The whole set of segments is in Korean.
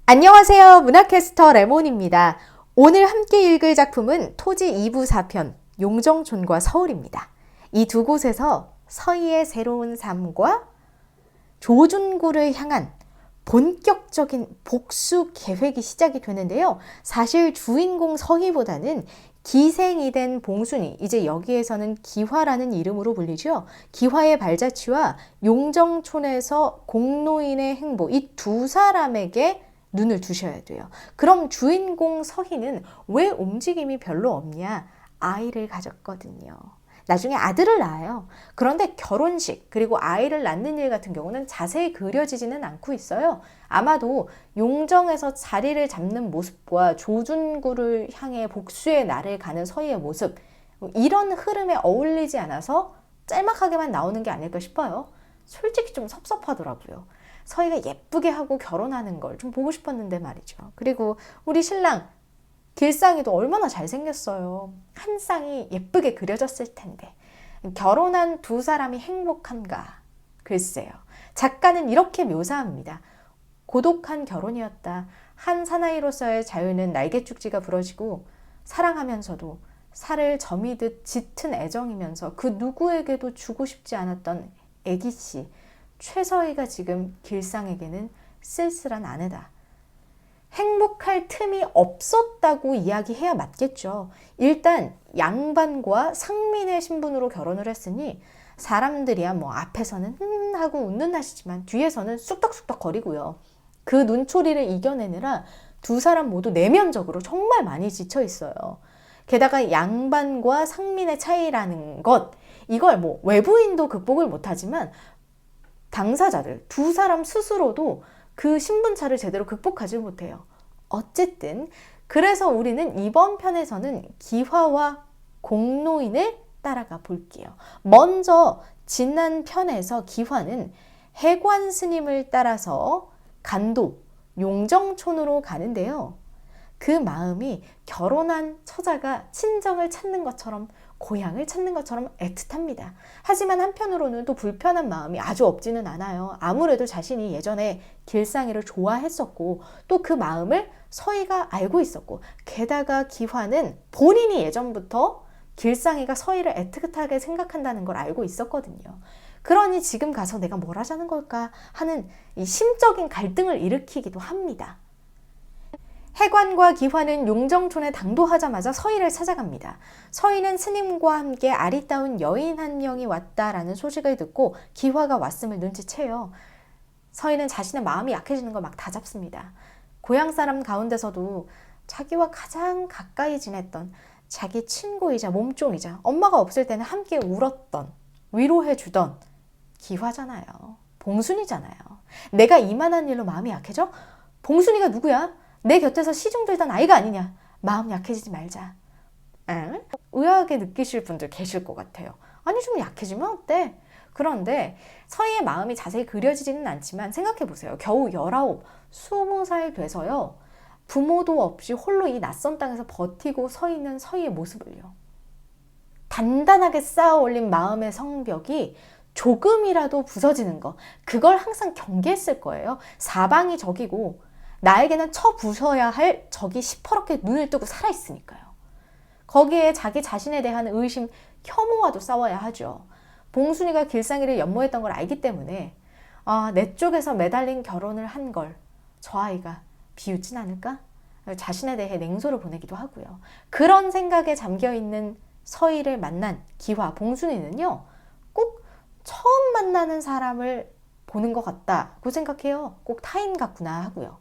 안녕하세요. 문화캐스터 레몬입니다. 오늘 함께 읽을 작품은 토지 2부 4편 용정촌과 서울입니다. 이 두 곳에서 서희의 새로운 삶과 조준구를 향한 본격적인 복수 계획이 시작이 되는데요. 사실 주인공 서희보다는 기생이 된 봉순이, 이제 여기에서는 기화라는 이름으로 불리죠. 기화의 발자취와 용정촌에서 공노인의 행보, 이 두 사람에게 눈을 두셔야 돼요. 그럼 주인공 서희는 왜 움직임이 별로 없냐? 아이를 가졌거든요. 나중에 아들을 낳아요. 그런데 결혼식 그리고 아이를 낳는 일 같은 경우는 자세히 그려지지는 않고 있어요. 아마도 용정에서 자리를 잡는 모습과 조준구를 향해 복수의 날을 가는 서희의 모습, 이런 흐름에 어울리지 않아서 짤막하게만 나오는 게 아닐까 싶어요. 솔직히 좀 섭섭하더라고요. 서희가 예쁘게 하고 결혼하는 걸 좀 보고 싶었는데 말이죠. 그리고 우리 신랑 길상이도 얼마나 잘생겼어요. 한 쌍이 예쁘게 그려졌을 텐데 결혼한 두 사람이 행복한가? 글쎄요. 작가는 이렇게 묘사합니다. 고독한 결혼이었다. 한 사나이로서의 자유는 날개죽지가 부러지고 사랑하면서도 살을 저미듯 짙은 애정이면서 그 누구에게도 주고 싶지 않았던 애기씨 최서희가 지금 길상에게는 쓸쓸한 아내다. 행복할 틈이 없었다고 이야기해야 맞겠죠. 일단 양반과 상민의 신분으로 결혼을 했으니 사람들이야 뭐 앞에서는 하고 웃는 하시지만 뒤에서는 쑥덕쑥덕 거리고요. 그 눈초리를 이겨내느라 두 사람 모두 내면적으로 정말 많이 지쳐 있어요. 게다가 양반과 상민의 차이라는 것, 이걸 뭐 외부인도 극복을 못하지만 당사자들 두 사람 스스로도 그 신분차를 제대로 극복하지 못해요. 어쨌든 그래서 우리는 이번 편에서는 기화와 공노인을 따라가 볼게요. 먼저 지난 편에서 기화는 해관 스님을 따라서 간도 용정촌으로 가는데요. 그 마음이 결혼한 처자가 친정을 찾는 것처럼 고향을 찾는 것처럼 애틋합니다. 하지만 한편으로는 또 불편한 마음이 아주 없지는 않아요. 아무래도 자신이 예전에 길상이를 좋아했었고 또 그 마음을 서희가 알고 있었고 게다가 기화는 본인이 예전부터 길상이가 서희를 애틋하게 생각한다는 걸 알고 있었거든요. 그러니 지금 가서 내가 뭘 하자는 걸까 하는 이 심적인 갈등을 일으키기도 합니다. 해관과 기화는 용정촌에 당도하자마자 서희를 찾아갑니다. 서희는 스님과 함께 아리따운 여인 한 명이 왔다라는 소식을 듣고 기화가 왔음을 눈치채요. 서희는 자신의 마음이 약해지는 걸 막 다잡습니다. 고향 사람 가운데서도 자기와 가장 가까이 지냈던 자기 친구이자 몸종이자 엄마가 없을 때는 함께 울었던, 위로해주던 기화잖아요. 봉순이잖아요. 내가 이만한 일로 마음이 약해져? 봉순이가 누구야? 내 곁에서 시중 들던 아이가 아니냐. 마음 약해지지 말자. 응? 의아하게 느끼실 분들 계실 것 같아요. 아니 좀 약해지면 어때? 그런데 서희의 마음이 자세히 그려지지는 않지만 생각해보세요. 겨우 19, 20살 돼서요. 부모도 없이 홀로 이 낯선 땅에서 버티고 서 있는 서희의 모습을요. 단단하게 쌓아 올린 마음의 성벽이 조금이라도 부서지는 거, 그걸 항상 경계했을 거예요. 사방이 적이고 나에게는 쳐부숴야 할 적이 시퍼렇게 눈을 뜨고 살아있으니까요. 거기에 자기 자신에 대한 의심, 혐오와도 싸워야 하죠. 봉순이가 길상이를 연모했던 걸 알기 때문에 내 쪽에서 매달린 결혼을 한 걸 저 아이가 비웃진 않을까? 자신에 대해 냉소를 보내기도 하고요. 그런 생각에 잠겨있는 서희를 만난 기화, 봉순이는요. 꼭 처음 만나는 사람을 보는 것 같다고 생각해요. 꼭 타인 같구나 하고요.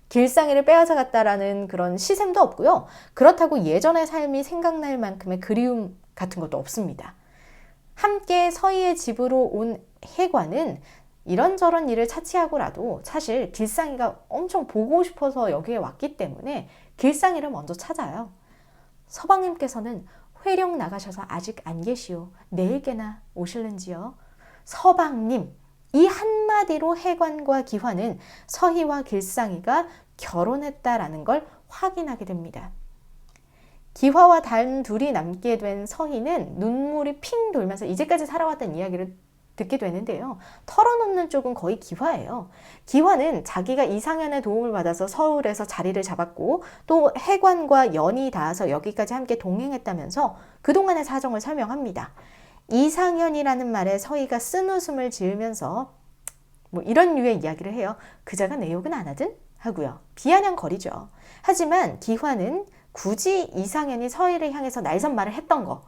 길상이를 빼앗아갔다라는 그런 시샘도 없고요. 그렇다고 예전의 삶이 생각날 만큼의 그리움 같은 것도 없습니다. 함께 서희의 집으로 온 해관은 이런저런 일을 차치하고라도 사실 길상이가 엄청 보고 싶어서 여기에 왔기 때문에 길상이를 먼저 찾아요. 서방님께서는 회령 나가셔서 아직 안 계시오. 내일께나 오실는지요? 서방님, 이 한마디로 해관과 기화는 서희와 길상이가 결혼했다라는 걸 확인하게 됩니다. 기화와 단 둘이 남게 된 서희는 눈물이 핑 돌면서 이제까지 살아왔던 이야기를 듣게 되는데요. 털어놓는 쪽은 거의 기화예요. 기화는 자기가 이상현의 도움을 받아서 서울에서 자리를 잡았고 또 해관과 연이 닿아서 여기까지 함께 동행했다면서 그동안의 사정을 설명합니다. 이상현이라는 말에 서희가 쓴웃음을 지으면서 뭐 이런 류의 이야기를 해요. 그자가 내 욕은 안 하든? 하고요. 비아냥거리죠. 하지만 기화는 굳이 이상현이 서희를 향해서 날선말을 했던 거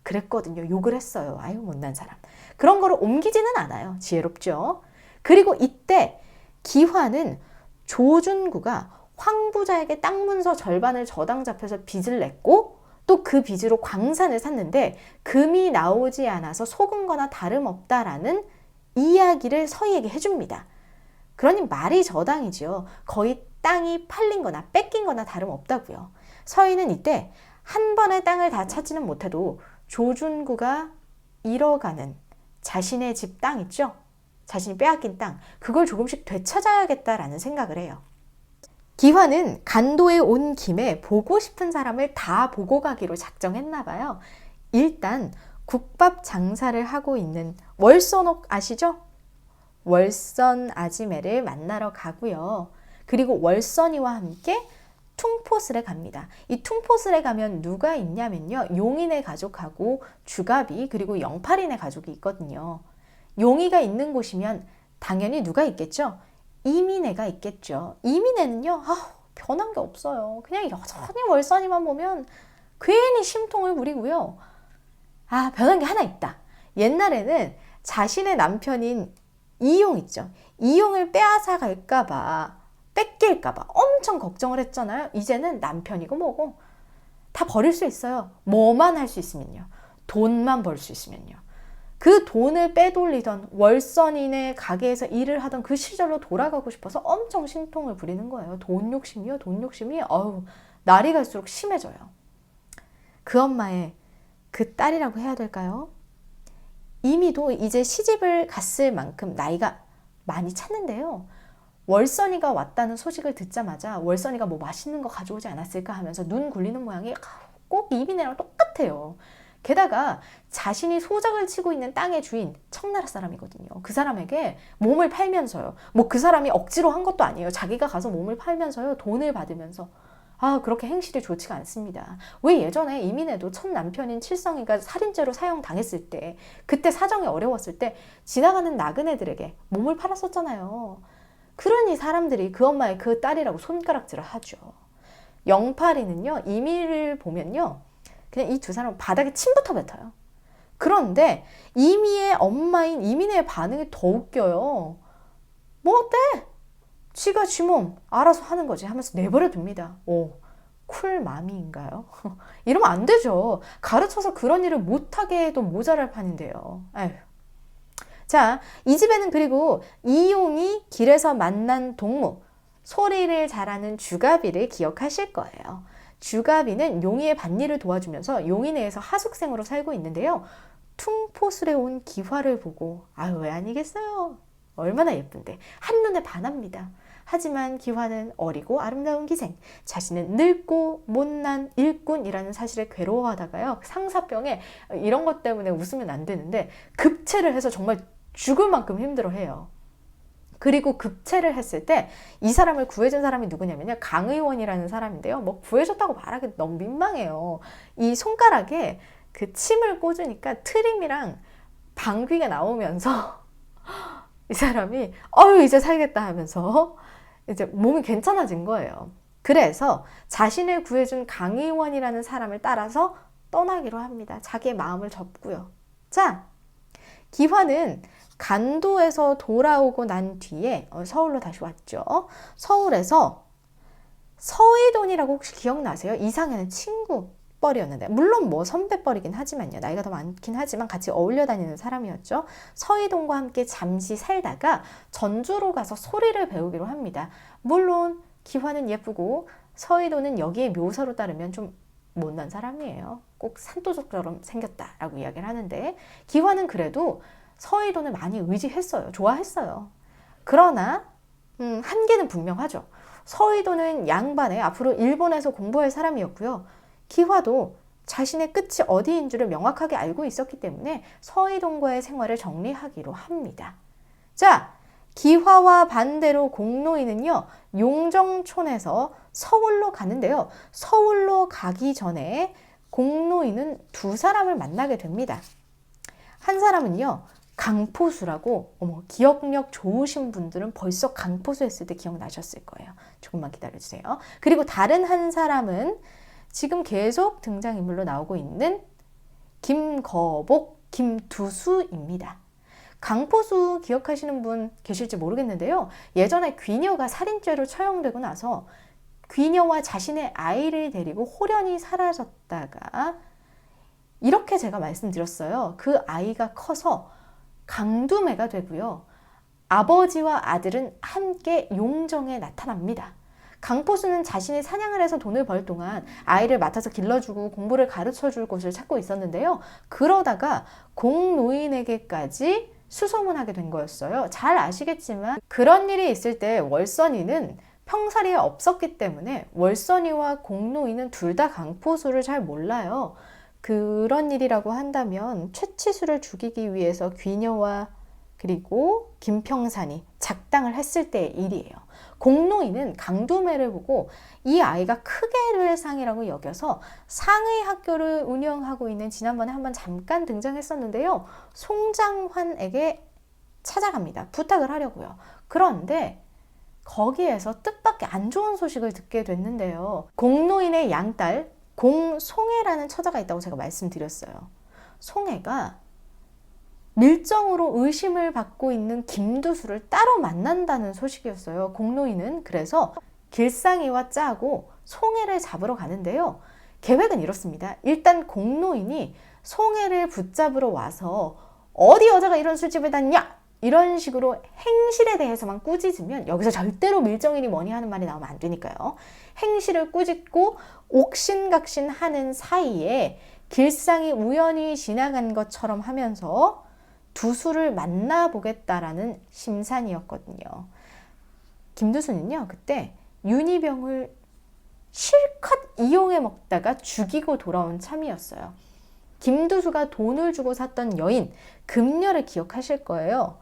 그랬거든요. 욕을 했어요. 아유 못난 사람. 그런 거를 옮기지는 않아요. 지혜롭죠. 그리고 이때 기화는 조준구가 황부자에게 땅 문서 절반을 저당 잡혀서 빚을 냈고 또 그 빚으로 광산을 샀는데 금이 나오지 않아서 속은 거나 다름없다라는 이야기를 서희에게 해줍니다. 그러니 말이 저당이죠. 거의 땅이 팔린 거나 뺏긴 거나 다름없다고요. 서희는 이때 한 번에 땅을 다 찾지는 못해도 조준구가 잃어가는 자신의 집 땅 있죠? 자신이 빼앗긴 땅, 그걸 조금씩 되찾아야겠다라는 생각을 해요. 기화는 간도에 온 김에 보고 싶은 사람을 다 보고 가기로 작정했나 봐요. 일단 국밥 장사를 하고 있는 월선옥 아시죠? 월선 아지매를 만나러 가고요. 그리고 월선이와 함께 퉁포슬에 갑니다. 이 퉁포슬에 가면 누가 있냐면요. 용인의 가족하고 주갑이 그리고 영팔인의 가족이 있거든요. 용이가 있는 곳이면 당연히 누가 있겠죠? 이민애가 있겠죠. 이민애는요. 변한 게 없어요. 그냥 여전히 월선이만 보면 괜히 심통을 부리고요. 변한 게 하나 있다. 옛날에는 자신의 남편인 이용 있죠. 이용을 빼앗아 갈까봐 뺏길까봐 엄청 걱정을 했잖아요. 이제는 남편이고 뭐고 다 버릴 수 있어요. 뭐만 할 수 있으면요. 돈만 벌 수 있으면요. 그 돈을 빼돌리던 월선인의 가게에서 일을 하던 그 시절로 돌아가고 싶어서 엄청 신통을 부리는 거예요. 돈 욕심이요. 돈 욕심이 날이 갈수록 심해져요. 그 엄마의 그 딸이라고 해야 될까요? 이미도 이제 시집을 갔을 만큼 나이가 많이 찼는데요. 월선이가 왔다는 소식을 듣자마자 월선이가 뭐 맛있는 거 가져오지 않았을까 하면서 눈 굴리는 모양이 꼭 이민애랑 똑같아요. 게다가 자신이 소작을 치고 있는 땅의 주인 청나라 사람이거든요. 그 사람에게 몸을 팔면서요. 뭐 그 사람이 억지로 한 것도 아니에요. 자기가 가서 몸을 팔면서요. 돈을 받으면서 그렇게 행실이 좋지가 않습니다. 왜 예전에 이민애도 첫 남편인 칠성이가 살인죄로 사형당했을 때 그때 사정이 어려웠을 때 지나가는 나그네들에게 몸을 팔았었잖아요. 그러니 사람들이 그 엄마의 그 딸이라고 손가락질을 하죠. 영팔이는요. 이미를 보면요. 그냥 이 두 사람은 바닥에 침부터 뱉어요. 그런데 이미의 엄마인 이민의 반응이 더 웃겨요. 뭐 어때? 지가 지 몸 알아서 하는 거지 하면서 내버려 둡니다. 쿨마미인가요? 이러면 안 되죠. 가르쳐서 그런 일을 못하게 해도 모자랄 판인데요. 에휴. 자, 이 집에는 그리고 이용이 길에서 만난 동무, 소리를 잘하는 주가비를 기억하실 거예요. 주가비는 용이의 밭일을 도와주면서 용이 내에서 하숙생으로 살고 있는데요. 퉁포술에 온 기화를 보고 왜 아니겠어요? 얼마나 예쁜데 한눈에 반합니다. 하지만 기화는 어리고 아름다운 기생, 자신은 늙고 못난 일꾼이라는 사실에 괴로워하다가요. 상사병에 이런 것 때문에 웃으면 안 되는데 급체를 해서 정말 죽을 만큼 힘들어해요. 그리고 급체를 했을 때 이 사람을 구해준 사람이 누구냐면요. 강의원이라는 사람인데요. 뭐 구해줬다고 말하기 너무 민망해요. 이 손가락에 그 침을 꽂으니까 트림이랑 방귀가 나오면서 이 사람이 이제 살겠다 하면서 이제 몸이 괜찮아진 거예요. 그래서 자신을 구해준 강의원이라는 사람을 따라서 떠나기로 합니다. 자기의 마음을 접고요. 자, 기화는 간도에서 돌아오고 난 뒤에 서울로 다시 왔죠. 서울에서 서희돈이라고 혹시 기억나세요? 이상현의 친구 뻘이었는데 물론 뭐 선배 뻘이긴 하지만요. 나이가 더 많긴 하지만 같이 어울려 다니는 사람이었죠. 서희돈과 함께 잠시 살다가 전주로 가서 소리를 배우기로 합니다. 물론 기화는 예쁘고 서희돈은 여기에 묘사로 따르면 좀 못난 사람이에요. 꼭 산도적처럼 생겼다라고 이야기를 하는데 기화는 그래도 서희돈을 많이 의지했어요. 좋아했어요. 그러나 한계는 분명하죠. 서희돈은 양반에 앞으로 일본에서 공부할 사람이었고요. 기화도 자신의 끝이 어디인 줄을 명확하게 알고 있었기 때문에 서희동과의 생활을 정리하기로 합니다. 자, 기화와 반대로 공노인은요, 용정촌에서 서울로 가는데요. 서울로 가기 전에 공노인은 두 사람을 만나게 됩니다. 한 사람은요, 강포수라고, 기억력 좋으신 분들은 벌써 강포수 했을 때 기억나셨을 거예요. 조금만 기다려주세요. 그리고 다른 한 사람은 지금 계속 등장인물로 나오고 있는 김거복, 김두수입니다. 강포수 기억하시는 분 계실지 모르겠는데요. 예전에 귀녀가 살인죄로 처형되고 나서 귀녀와 자신의 아이를 데리고 호련히 사라졌다가 이렇게 제가 말씀드렸어요. 그 아이가 커서 강두매가 되고요. 아버지와 아들은 함께 용정에 나타납니다. 강포수는 자신이 사냥을 해서 돈을 벌 동안 아이를 맡아서 길러주고 공부를 가르쳐줄 곳을 찾고 있었는데요. 그러다가 공노인에게까지 수소문하게 된 거였어요. 잘 아시겠지만 그런 일이 있을 때 월선이는 평사리에 없었기 때문에 월선이와 공노인은 둘 다 강포수를 잘 몰라요. 그런 일이라고 한다면 최치수를 죽이기 위해서 귀녀와 그리고 김평산이 작당을 했을 때의 일이에요. 공노인은 강두매를 보고 이 아이가 크게를 상이라고 여겨서 상의 학교를 운영하고 있는, 지난번에 한번 잠깐 등장했었는데요, 송장환에게 찾아갑니다. 부탁을 하려고요. 그런데 거기에서 뜻밖의 안 좋은 소식을 듣게 됐는데요. 공노인의 양딸 공송해라는 처자가 있다고 제가 말씀드렸어요. 송해가 밀정으로 의심을 받고 있는 김두수를 따로 만난다는 소식이었어요. 공노인은 그래서 길상이와 짜고 송해를 잡으러 가는데요. 계획은 이렇습니다. 일단 공노인이 송해를 붙잡으러 와서 어디 여자가 이런 술집을 다니냐? 이런 식으로 행실에 대해서만 꾸짖으면, 여기서 절대로 밀정이니 뭐니 하는 말이 나오면 안 되니까요. 행실을 꾸짖고 옥신각신하는 사이에 길상이 우연히 지나간 것처럼 하면서 두수를 만나보겠다라는 심산이었거든요. 김두수는요, 그때 윤희병을 실컷 이용해 먹다가 죽이고 돌아온 참이었어요. 김두수가 돈을 주고 샀던 여인 금녀를 기억하실 거예요.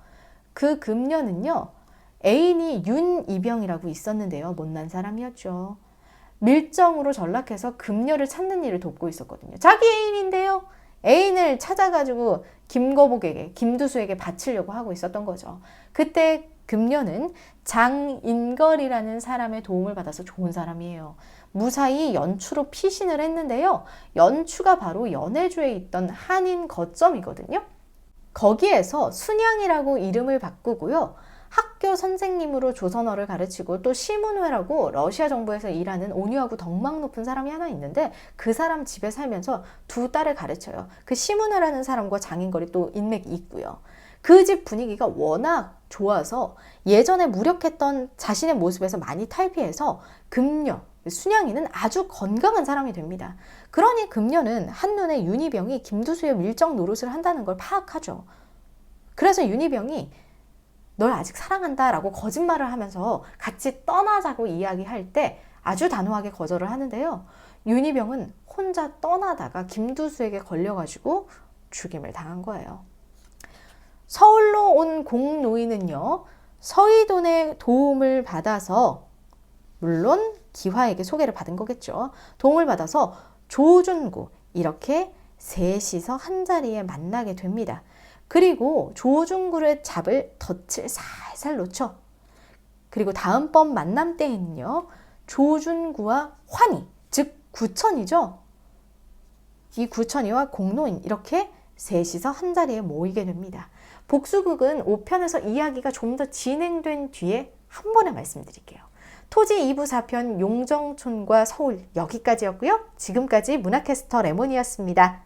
그 금녀는요, 애인이 윤이병이라고 있었는데요. 못난 사람이었죠. 밀정으로 전락해서 금녀를 찾는 일을 돕고 있었거든요. 자기 애인인데요, 애인을 찾아가지고 김거복에게, 김두수에게 바치려고 하고 있었던 거죠. 그때 금녀는 장인걸이라는 사람의 도움을 받아서 좋은 사람이에요. 무사히 연추로 피신을 했는데요. 연추가 바로 연해주에 있던 한인 거점이거든요. 거기에서 순양이라고 이름을 바꾸고요. 학교 선생님으로 조선어를 가르치고, 또 시문회라고 러시아 정부에서 일하는 온유하고 덕망 높은 사람이 하나 있는데 그 사람 집에 살면서 두 딸을 가르쳐요. 그 시문회라는 사람과 장인걸이 또 인맥이 있고요. 그 집 분위기가 워낙 좋아서 예전에 무력했던 자신의 모습에서 많이 탈피해서 금녀, 순양이는 아주 건강한 사람이 됩니다. 그러니 금녀는 한눈에 윤희병이 김두수의 밀정 노릇을 한다는 걸 파악하죠. 그래서 윤희병이 널 아직 사랑한다 라고 거짓말을 하면서 같이 떠나자고 이야기할 때 아주 단호하게 거절을 하는데요. 윤희병은 혼자 떠나다가 김두수에게 걸려가지고 죽임을 당한 거예요. 서울로 온 공노인은요, 서희돈의 도움을 받아서, 물론 기화에게 소개를 받은 거겠죠. 도움을 받아서 조준구, 이렇게 셋이서 한자리에 만나게 됩니다. 그리고 조준구를 잡을 덫을 살살 놓죠. 그리고 다음번 만남 때에는요, 조준구와 환희, 즉 구천이죠. 이 구천이와 공노인, 이렇게 셋이서 한자리에 모이게 됩니다. 복수극은 5편에서 이야기가 좀 더 진행된 뒤에 한 번에 말씀드릴게요. 토지 2부 4편 용정촌과 서울, 여기까지였고요. 지금까지 문화캐스터 레몬이었습니다.